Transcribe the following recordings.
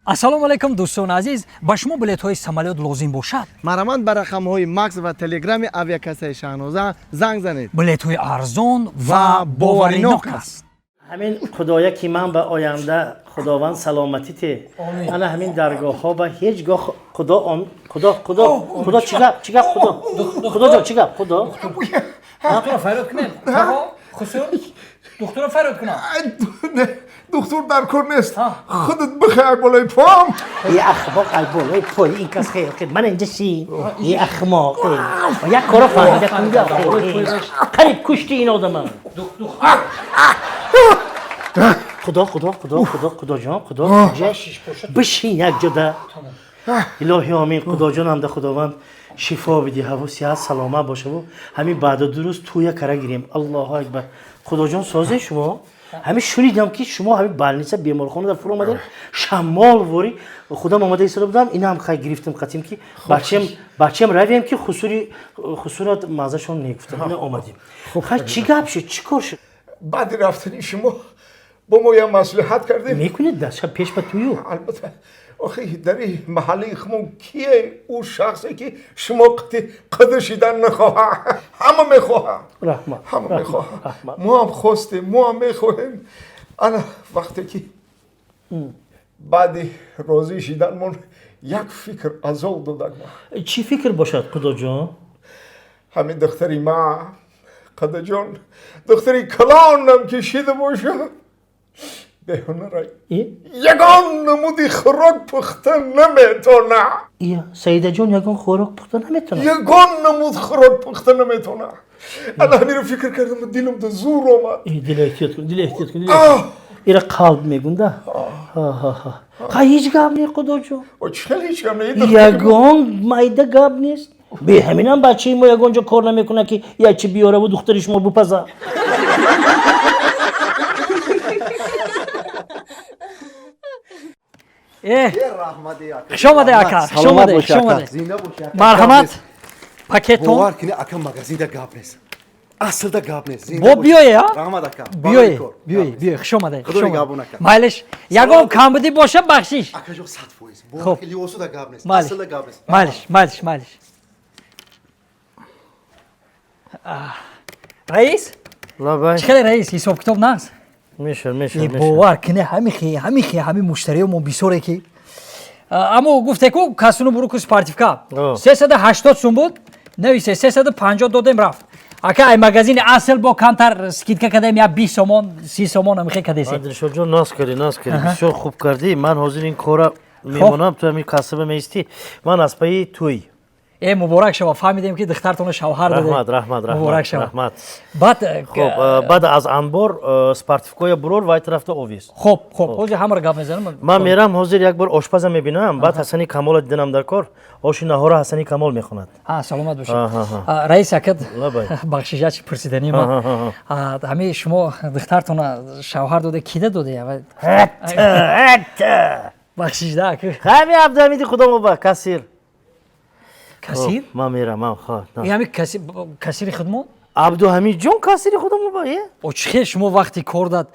ассалому алайкум дӯстони азиз, ба шумо билетҳои самолёт лозим бошад? мараманд ба рақамҳои макс ва телеграми авиакассаи Шаҳноза занг занед. Билетҳои арзон ва боваринок аст. همین خدایا که من به آینده خداوند سلامتی ته انا همین درگاه ها و هیچگاه خدا چیگه خدا جان چیگه خدا دکتر فرود کنیم خسور دکتر فرود کنم دکتر در کار نیست خودت بخیر بالای پام یه اخماق ای بالای پای این کس خیلی من اینجا چی یه اخماق و یک کارا فهمیده کنگه قریب کشتی این آدم خدا جان خدا بشین یک جدا الهی آمین خدا جان هم ده خداوند شفا بدی هوا صحت سلامت باشه و همین بعد دو روز توی کار گیریم الله اکبر خدا جان سازه شما همین شنیدم که شما همین بالنیسه بیمارخانه در فرو اومدین شمال وری خدا آماده ایستاده بودم اینا هم خیلی گرفتم قطیم که بچه‌م رویم که خسورات مازهشون نگفتم اینا اومدیم خیلی چی گپ شد چی کار شد بعد رفتنی شما با ما یه مصلحت کردیم میکنید دست پیش به تویو البته آخه در این محله خمون کیه او شخصی که شما قدشیدن نخواه همه میخواه همه میخواه ما هم خواستیم ما هم میخواهیم انا وقتی که بعد راضی شدنمون یک فکر ازال دادن چی فکر باشد خدا جان همین دختری ما قدا جان دختری کلانم کشیده باشه به هنرای یگان نمودی خوراک پخته نمیتونه یا سیده جان یگان خوراک پخته نمیتونه یگان نمود خوراک پخته نمیتونه الان همین رو فکر کردم دلم ده زور آمد دل احتیاط کن ایره قلب میگونده هیچ گاب نیست خدا جان چه هیچ گاب نیست یگان مایده گاب نیست به همین هم بچه ما یگان جا کار نمیکنه که یه چی بیاره و دخترش ما بپزه خشامده ака خشامده марҳамат пакетон бовар кини ака магазинда гап нест аслда гап нест бо биёе раҳмат ака биёе хушомаде майлиш ягон камбуди боша бахшиш ака ҷо 100% бовар кини осуда гап нест аслда гап нест майлиш раис лабай чӣ хеле раис ҳисоб китоб наст میشه باور کنه همین مشتری ما بیسوره که اما گفته که کسونو برو کو سپارتیفکا 380 سوم بود نویسه 350 دادم رفت اکا ای مغازین اصل با کمتر سکیدکا کردیم یا 20 سومون 30 سومون هم خیلی کدیسی عادل جان ناز کردی بسیار خوب کردی من حاضر این کارا میمونم تو همین کسب میستی من از پای توی مبارک شما فهمیدیم که دخترتون شوهر داده رحمت مبارک شما بعد از انبار سپارتیفکای برور وای طرف تو اوویس خب حاجی همه رو گپ میزنم من میرم حاضر یک بار آشپزم میبینم بعد حسنی کمال دیدم در کار آش نهار حسنی کمال میخوند سلامت باشید رئیس اکد بخشیجا چی پرسیدنی ما همه شما دخترتون شوهر داده کیده داده بخشیجا همین عبدالحمید خدا مبارک کثیر کثیر ما میرم خواهد همین کثیر خدمت عبدالحمید جان کثیر خدا مبارک چه شما وقتی کار داد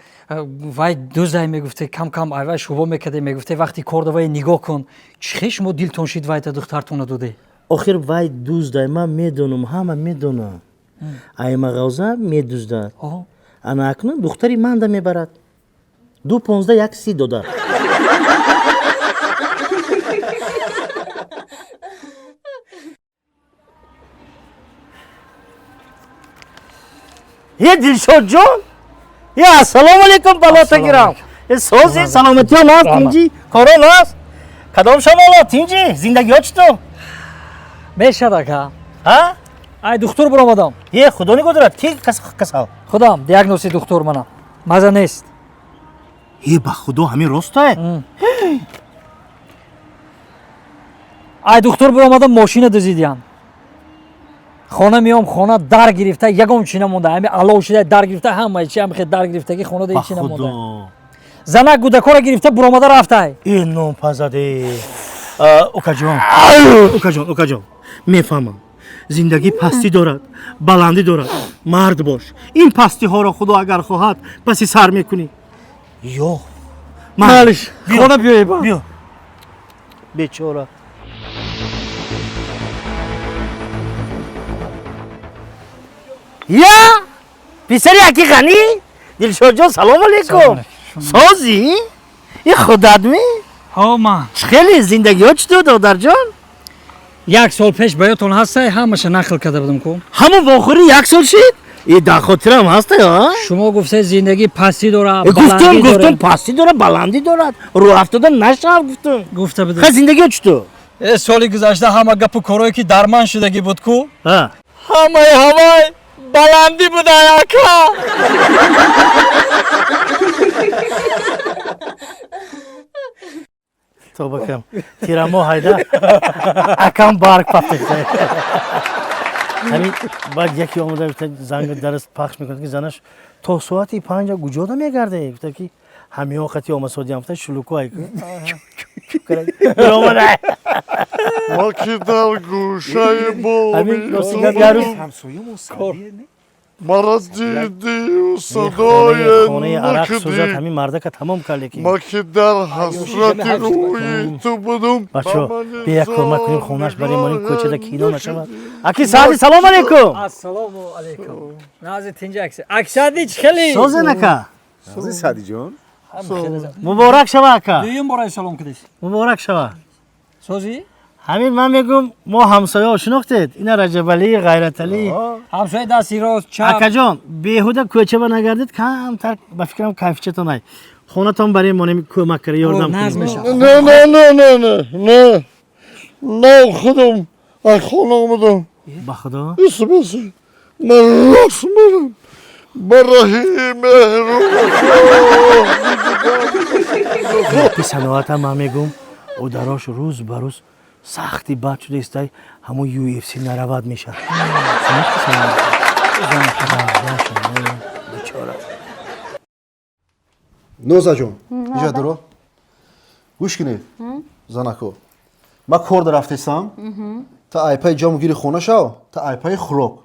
وای دوزای میگفته کم وای شوبا میکرده میگفته وقتی کار داد وای نگاه کن چه شما دلتون شید وای تا دخترتون داده آخر وای دوزای من میدونم همه میدونم ای مغازه میدوزد انا اکنون دختری من ده میبرد 2.15 $130 یه دلشاد جان یا السلام علیکم بالاتا گیرم یه سوزی سلامتی ها ناست تینجی کارا ناست کدام شمالا تینجی زندگی ها چطور میشد اکا ها ای دکتر برام آدم یه خدا نگو دارد کی کسا خودم دیاگنوسی دکتر منم مزه نیست یه با خدا همین راسته ای دکتر برام آدم ماشین دزیدیان خانه میام خانه در گرفته یگام چی نمونده همین علاو شده در گرفته همه چی هم خیلی در گرفته که خانه دیگه چی نمونده زنک گودکار گرفته برآمده رفته این نام پزده اوکا جان میفهمم زندگی پستی دارد بلندی دارد مرد باش این پستی ها را خدا اگر خواهد پسی سر میکنی یو مالش خانه بیا بیچاره یا پسری اکی غنی دلشاد جان سلام علیکم سازی؟ این خودت می؟ ها من خیلی زندگی ها چطور دادر جان؟ 1 سال پیش با یادتون هست همشه نقل کرده بودم کو همون واخوری 1 سال شد؟ این در خاطرم هسته ها؟ شما گفته زندگی پستی داره گفتم بلندی داره پاستی داره بلندی دارد رو افتادن نشد گفتم گفته بودم خیلی زندگی ها چطور؟ سالی گذشته همه گپ و کارایی که درمان شدگی بود کو ها همه بلندی بوده یکا تو بکم تیرامو هایده اکم بارک پفتکته همین بعد یکی آمده زنگ درست پخش میکنه که زنش تا ساعتی 5 گوجه میگرده گفته که همین وقتی آمد سعودی هم شلوکو های برامونه ما که در گوشه همین بامی راستی گروز مرا دیدی و صدای خانه عرق سوزد نکدی همین مرده که تمام کرده که ما که در حسرت روی تو بودم بچه بیا یک کمک کنیم خونش بریم بریم کوچه در کینا نشود اکی سعدی سلام علیکم السلام علیکم نازی تینجا اکسادی چخلی سوزه نکه سازی سادی جان مبارک شوه اکا دویم برای سلام کدیش مبارک شوه سوزی همین من میگم ما همسایه ها شناختید اینا رجب علی غیرت علی همسایه دستی راست چپ اکا جان بیهوده کوچه با نگردید کمتر به فکرم کیفیتتون های خونه تان برای ما کمک کنه یاردم نظمش کنیم نه نه نه نه نه نه نه خودم از خانه آمدم با خدا بسی من راست میرم برای مهرو پی سنوات هم میگم او دراش روز به روز سختی بد شده است همون یو اف سی نرواد میشه نوزا جون اینجا درو گوش کنید زنکو ما کار رفتم تا ایپای جامو گیری خونه شو تا ایپای خلوق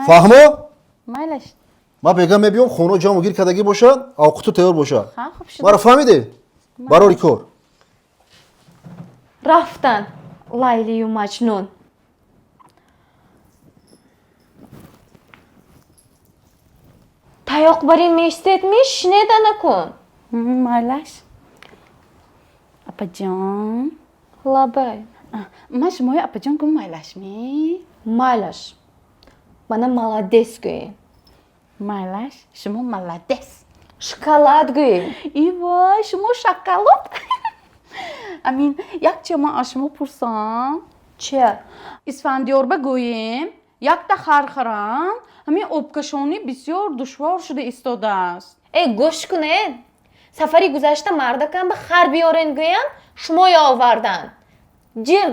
فهمو مایلش ما بگم میبیام خونه جامو گیر کدگی باشه اوقاتو تیار باشه خوب شد ما رو فهمیدی برای کار رفتن لیلی و مجنون تایاق برین میشتیدmiş شنیده نکن مایلش апаҷон لابای ман шумои апаҷон гум майлашми مالش бана молодец гӯӣ майлаш шумо маладес шоколад гӯӣ ивой шумо шоколад амин якча ман аз шумо пурсам чия исфандиёрба гӯем якта хархарам ҳамин обкашонӣ бисёр душвор шуда истодааст эй гӯш кунед сафари гузашта мардакам ба хар биёрен гӯям шумо овардан ҷим